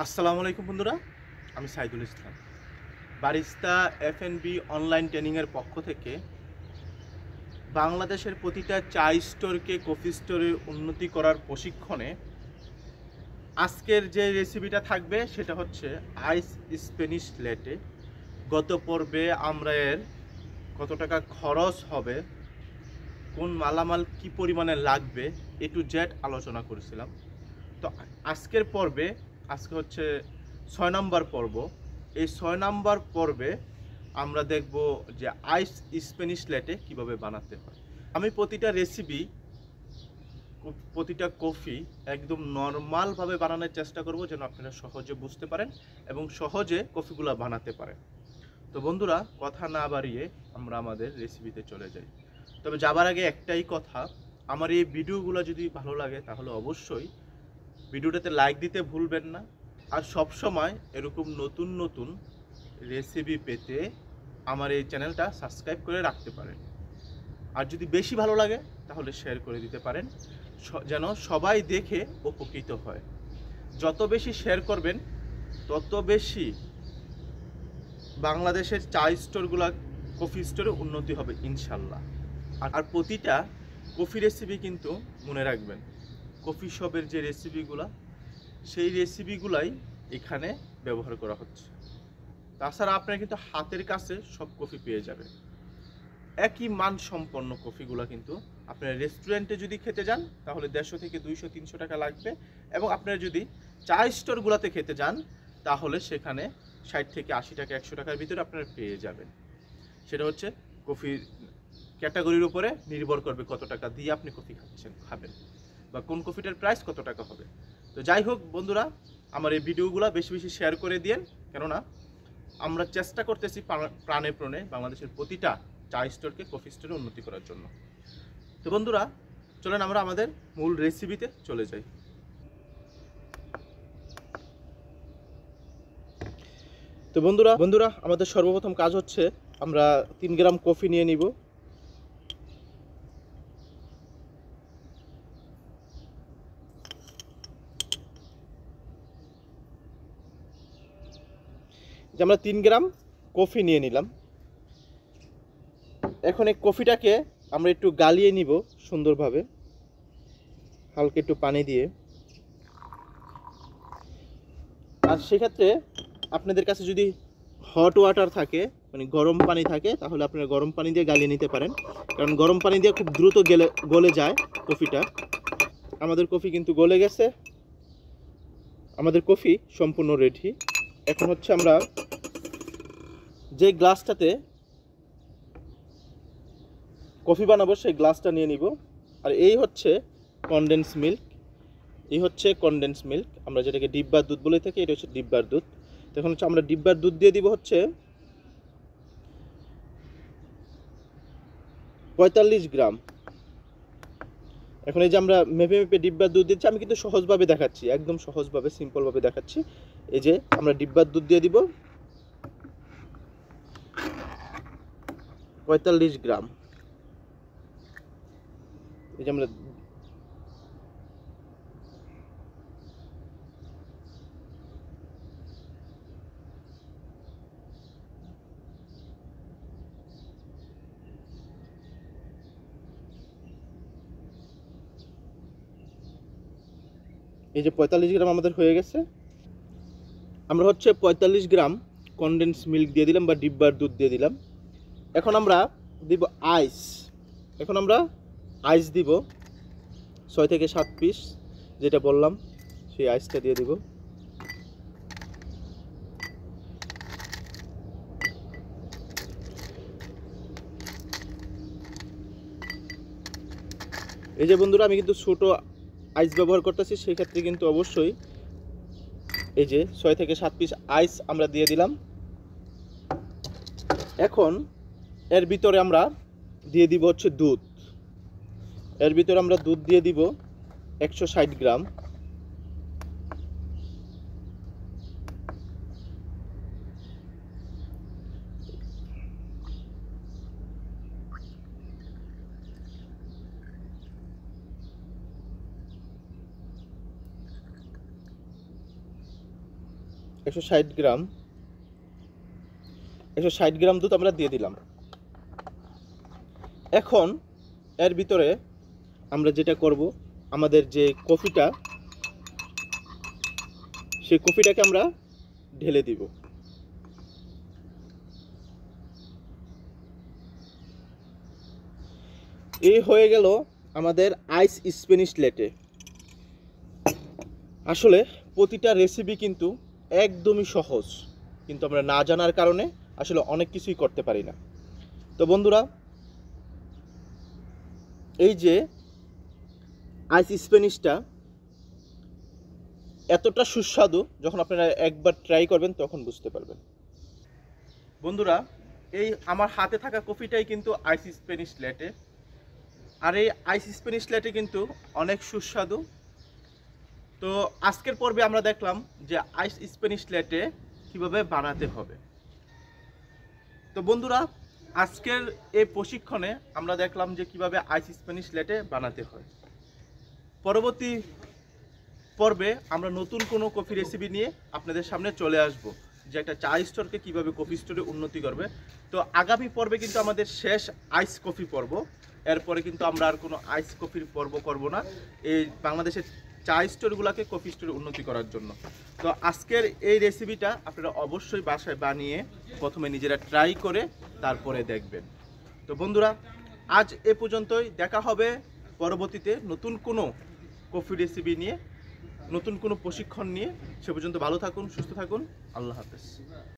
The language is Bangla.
আসসালামু আলাইকুম বন্ধুরা, আমি সাইদুল ইসলাম। বারিস্তা এফএনবি অনলাইন ট্রেনিংয়ের পক্ষ থেকে বাংলাদেশের প্রতিটা চা স্টোরকে কফি স্টোরে উন্নতি করার প্রশিক্ষণে আজকের যে রেসিপিটা থাকবে সেটা হচ্ছে আইস স্প্যানিশ লেটে। গত পর্বে আমরা এর কত টাকা খরচ হবে, কোন মালামাল কি পরিমাণে লাগবে, এ টু জেড আলোচনা করেছিলাম। তো আজকের পর্বে, আজকে হচ্ছে 6 নম্বর পর্ব। এই 6 নম্বর পর্বে আমরা দেখব যে আইস স্প্যানিশ লেটে কিভাবে বানাতে হয়। আমি প্রতিটা রেসিপি, প্রতিটা কফি একদম নর্মালভাবে বানানোর চেষ্টা করব, যেন আপনারা সহজে বুঝতে পারেন এবং সহজে কফিগুলো বানাতে পারেন। তো বন্ধুরা, কথা না বাড়িয়ে আমরা আমাদের রেসিপিতে চলে যাই। তবে যাবার আগে একটাই কথা, আমার এই ভিডিওগুলো যদি ভালো লাগে তাহলে অবশ্যই ভিডিওটাতে লাইক দিতে ভুলবেন না। আর সব সময় এরকম নতুন নতুন রেসিপি পেতে আমার এই চ্যানেলটা সাবস্ক্রাইব করে রাখতে পারেন। আর যদি বেশি ভালো লাগে তাহলে শেয়ার করে দিতে পারেন, যেন সবাই দেখে উপকৃত হয়। যত বেশি শেয়ার করবেন তত বেশি বাংলাদেশের চা স্টোরগুলো, কফি স্টোরে উন্নতি হবে ইনশাল্লাহ। আর প্রতিটা কফি রেসিপি কিন্তু মনে রাখবেন, কফি শপের যে রেসিপিগুলো, সেই রেসিপিগুলাই এখানে ব্যবহার করা হচ্ছে। তাছাড়া আপনারা কিন্তু হাতের কাছে সব কফি পেয়ে যাবেন। একই মানসম্পন্ন কফিগুলো কিন্তু আপনারা রেস্টুরেন্টে যদি খেতে যান তাহলে 150 থেকে 200-300 টাকা লাগবে, এবং আপনারা যদি চা স্টোরগুলোতে খেতে যান তাহলে সেখানে 60 থেকে 80 টাকা, 100 টাকার ভিতরে আপনারা পেয়ে যাবেন। সেটা হচ্ছে কফির ক্যাটাগরির উপরে নির্ভর করবে কত টাকা দিয়ে আপনি কফি খাবেন, বা কোন কফিটার প্রাইস কত টাকা হবে। তো যাই হোক বন্ধুরা, আমার এই ভিডিওগুলো বেশি বেশি শেয়ার করে দিন, কেননা আমরা চেষ্টা করতেছি প্রাণে প্রাণে বাংলাদেশের প্রতিটা চা স্টোরকে কফি স্টোরে উন্নতি করার জন্য। তো বন্ধুরা, চলেন আমরা আমাদের মূল রেসিপিতে চলে যাই। তো বন্ধুরা আমাদের সর্বপ্রথম কাজ হচ্ছে আমরা 3 গ্রাম কফি নিয়ে নিব। যে আমরা 3 গ্রাম কফি নিয়ে নিলাম। এখন এই কফিটাকে আমরা একটু গালিয়ে নিব সুন্দরভাবে, হালকা একটু পানি দিয়ে। আর সেক্ষেত্রে আপনাদের কাছে যদি হট ওয়াটার থাকে, মানে গরম পানি থাকে, তাহলে আপনারা গরম পানি দিয়ে গালিয়ে নিতে পারেন, কারণ গরম পানি দিয়ে খুব দ্রুত গলে যায় কফিটা। আমাদের কফি কিন্তু গলে গেছে, আমাদের কফি সম্পূর্ণ রেডি। এখন হচ্ছে আমরা যে গ্লাসটাতে কফি বানাবো সেই গ্লাসটা নিয়ে নিব। আর এই হচ্ছে কনডেন্স মিল্ক, আমরা যেটাকে ডিব্বার দুধ বলে থাকি, এটা হচ্ছে ডিব্বার দুধ। তো এখন হচ্ছে আমরা ডিব্বার দুধ দিয়ে দিব হচ্ছে 45 গ্রাম। এখন এই যে আমরা মেপে মেপে ডিব্বার দুধ দিচ্ছি, আমি কিন্তু সহজভাবে দেখাচ্ছি, একদম সহজভাবে সিম্পলভাবে দেখাচ্ছি। এই যে আমরা ডিব্বার দুধ দিয়ে দিব 45 গ্রাম। এই যে আমরা এই যে 45 গ্রাম আমাদের হয়ে গেছে। আমরা হচ্ছে 45 গ্রাম কনডেন্স মিল্ক দিয়ে দিলাম বা ডিব্বার দুধ দিয়ে দিলাম। এখন আমরা দিব আইস। এখন আমরা আইস দিব 6 থেকে 7 পিস, যেটা বললাম সেই আইসটা দিয়ে দিব। এই যে বন্ধুরা, আমি কিন্তু ছোট আইস ব্যবহার করতেছি, সেই ক্ষেত্রে কিন্তু অবশ্যই এই যে 6 থেকে 7 পিস আইস আমরা দিয়ে দিলাম। এখন এর ভিতরে আমরা দিয়ে দিব হচ্ছে দুধ। এর ভিতরে আমরা দুধ দিয়ে দিব 160 গ্রাম। 160 গ্রাম 160 গ্রাম দুধ আমরা দিয়ে দিলাম। এখন এর ভিতরে আমরা যেটা করব, আমাদের যে কফিটা, সেই কফিটাকে আমরা ঢেলে দিব। এই হয়ে গেল আমাদের আইস স্প্যানিশ ল্যাটে। আসলে প্রতিটা রেসিপি কিন্তু একদমই সহজ, কিন্তু আমরা না জানার কারণে আসলে অনেক কিছুই করতে পারি না। তো বন্ধুরা, এই যে আইস স্প্যানিশটা এতটা সুস্বাদু, যখন আপনারা একবার ট্রাই করবেন তখন বুঝতে পারবেন। বন্ধুরা, এই আমার হাতে থাকা কফিটাই কিন্তু আইস স্প্যানিশ ল্যাটে। আর এই আইস স্প্যানিশ ল্যাটে কিন্তু অনেক সুস্বাদু। তো আজকের পর্বে আমরা দেখলাম যে আইস স্প্যানিশ ল্যাটে কীভাবে বানাতে হবে। তো বন্ধুরা, আজকের এই প্রশিক্ষণে আমরা দেখলাম যে কিভাবে আইস স্প্যানিশ ল্যাটে বানাতে হয়। পরবর্তী পর্বে আমরা নতুন কোনো কফি রেসিপি নিয়ে আপনাদের সামনে চলে আসব, যে একটা চা স্টোরকে কীভাবে কফি স্টোরে উন্নতি করবে। তো আগামী পর্বে কিন্তু আমাদের শেষ আইস কফি পর্ব। এরপরে কিন্তু আমরা আর কোনো আইস কফির পর্ব করব না, এই বাংলাদেশের চা স্টোরগুলোকে কফি স্টোরে উন্নতি করার জন্য। তো আজকের এই রেসিপিটা আপনারা অবশ্যই বাসায় বানিয়ে প্রথমে নিজেরা ট্রাই করে তারপরে দেখবেন। তো বন্ধুরা, আজ এ পর্যন্তই। দেখা হবে পরবর্তীতে নতুন কোনো কফি রেসিপি নিয়ে, নতুন কোনো প্রশিক্ষণ নিয়ে। সে পর্যন্ত ভালো থাকুন, সুস্থ থাকুন। আল্লাহ হাফেজ।